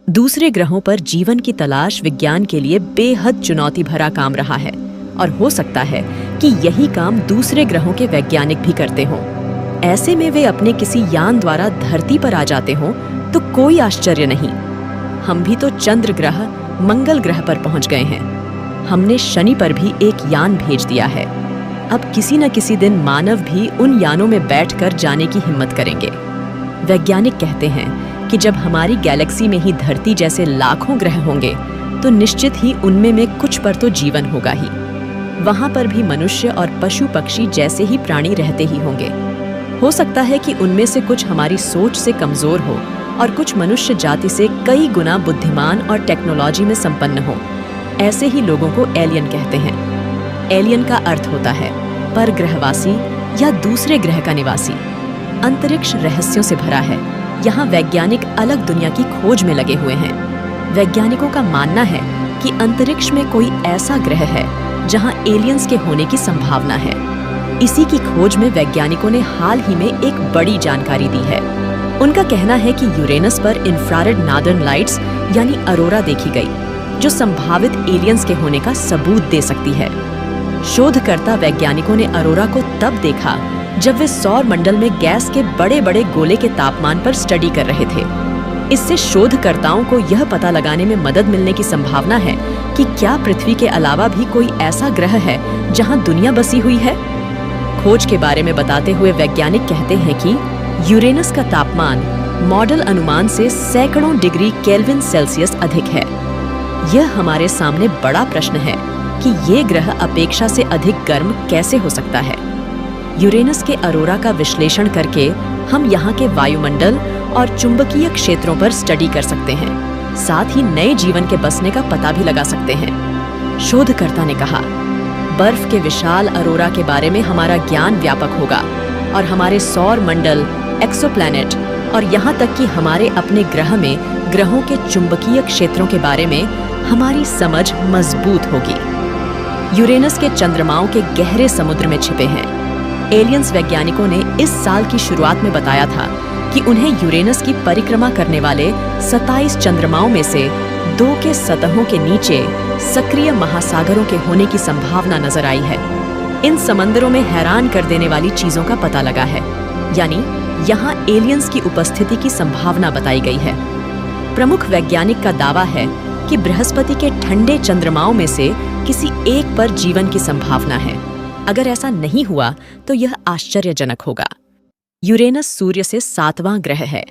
दूसरे ग्रहों पर जीवन की तलाश विज्ञान के लिए बेहद चुनौती भरा काम रहा है और हो सकता है कि यही काम दूसरे ग्रहों के वैज्ञानिक भी करते हों। ऐसे में वे अपने किसी यान द्वारा धरती पर आ जाते हों तो कोई आश्चर्य नहीं। हम भी तो चंद्र ग्रह, मंगल ग्रह पर पहुंच गए हैं। हमने शनि पर भी एक यान भेज दिया है। अब किसी न किसी दिन मानव भी उन यानों में बैठकर जाने की हिम्मत करेंगे। वैज्ञानिक कहते हैं कि जब हमारी गैलेक्सी में ही धरती जैसे लाखों ग्रह होंगे तो निश्चित ही उनमें में कुछ पर तो जीवन होगा ही। वहां पर भी मनुष्य और पशु पक्षी जैसे ही प्राणी रहते ही होंगे। हो सकता है कि उनमें से कुछ हमारी सोच से कमजोर हो और कुछ मनुष्य जाति से कई गुना बुद्धिमान और टेक्नोलॉजी में संपन्न हो। ऐसे ही लोगों को एलियन कहते हैं। एलियन का अर्थ होता है परग्रहवासी या दूसरे ग्रह का निवासी। अंतरिक्ष रहस्यों से भरा है। यहाँ वैज्ञानिक अलग दुनिया की खोज में लगे हुए हैं। वैज्ञानिकों का मानना है कि अंतरिक्ष में कोई ऐसा ग्रह है जहाँ एलियंस के होने की संभावना है। इसी की खोज में वैज्ञानिकों ने हाल ही में एक बड़ी जानकारी दी है। उनका कहना है कि यूरेनस पर इंफ्रारेड नॉर्दर्न लाइट्स यानी अरोरा देखी गई, जो संभावित एलियंस के होने का सबूत दे सकती है। शोधकर्ता वैज्ञानिकों ने अरोरा को तब देखा जब वे सौर मंडल में गैस के बड़े बड़े गोले के तापमान पर स्टडी कर रहे थे। इससे शोधकर्ताओं को यह पता लगाने में मदद मिलने की संभावना है कि क्या पृथ्वी के अलावा भी कोई ऐसा ग्रह है जहां दुनिया बसी हुई है। खोज के बारे में बताते हुए वैज्ञानिक कहते हैं कि यूरेनस का तापमान मॉडल अनुमान से सैकड़ों डिग्री केल्विन सेल्सियस अधिक है। यह हमारे सामने बड़ा प्रश्न है कि ये ग्रह अपेक्षा से अधिक गर्म कैसे हो सकता है। यूरेनस के अरोरा का विश्लेषण करके हम यहाँ के वायुमंडल और चुंबकीय क्षेत्रों पर स्टडी कर सकते हैं। साथ ही नए जीवन के बसने का पता भी लगा सकते हैं। शोधकर्ता ने कहा, बर्फ के विशाल अरोरा के बारे में हमारा ज्ञान व्यापक होगा और हमारे सौर मंडल, एक्सोप्लैनेट और यहाँ तक कि हमारे अपने ग्रह में ग्रहों के चुंबकीय क्षेत्रों के बारे में हमारी समझ मजबूत होगी। यूरेनस के चंद्रमाओं के गहरे समुद्र में छिपे हैं। एलियंस वैज्ञानिकों ने इस साल की शुरुआत में बताया था कि उन्हें यूरेनस की परिक्रमा करने वाले 27 चंद्रमाओं में से 2 के सतहों के नीचे सक्रिय महासागरों के होने की संभावना नजर आई है। इन समंदरों में हैरान कर देने वाली चीजों का पता लगा है, यानी यहाँ एलियंस की उपस्थिति की संभावना बताई गई है। प्रमुख वैज्ञानिक का दावा है कि बृहस्पति के ठंडे चंद्रमाओं में से किसी एक पर जीवन की संभावना है। अगर ऐसा नहीं हुआ तो यह आश्चर्यजनक होगा। यूरेनस सूर्य से 7वां ग्रह है।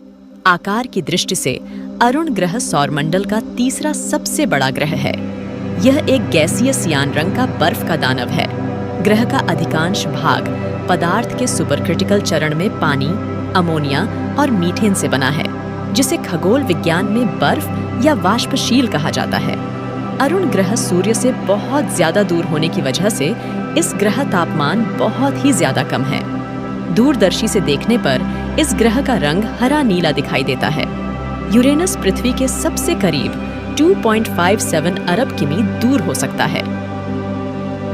आकार की दृष्टि से अरुण ग्रह सौरमंडल का तीसरा सबसे बड़ा ग्रह है। यह एक गैसीय सियान रंग का बर्फ का दानव है। ग्रह का अधिकांश भाग पदार्थ के सुपरक्रिटिकल चरण में पानी, अमोनिया और मीथेन से बना है, जिसे खगोल विज्ञान में बर्फ या वाष्पशील कहा जाता है। अरुण ग्रह सूर्य से बहुत ज्यादा दूर होने की वजह से इस ग्रह तापमान बहुत ही ज्यादा कम है। दूरदर्शी से देखने पर इस ग्रह का रंग हरा नीला दिखाई देता है। यूरेनस पृथ्वी के सबसे करीब 2.57 अरब किमी दूर हो सकता है।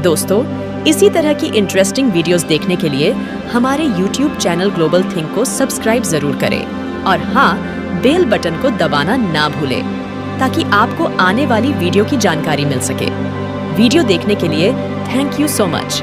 दोस्तों, इसी तरह की इंटरेस्टिंग वीडियोस देखने के लिए हमारे YouTube चैनल ग्लोबल थिंक को सब्सक्राइब जरूर करें और हाँ, बेल बटन को दबाना ना भूलें ताकि आपको आने वाली वीडियो की जानकारी मिल सके। वीडियो देखने के लिए थैंक यू सो मच।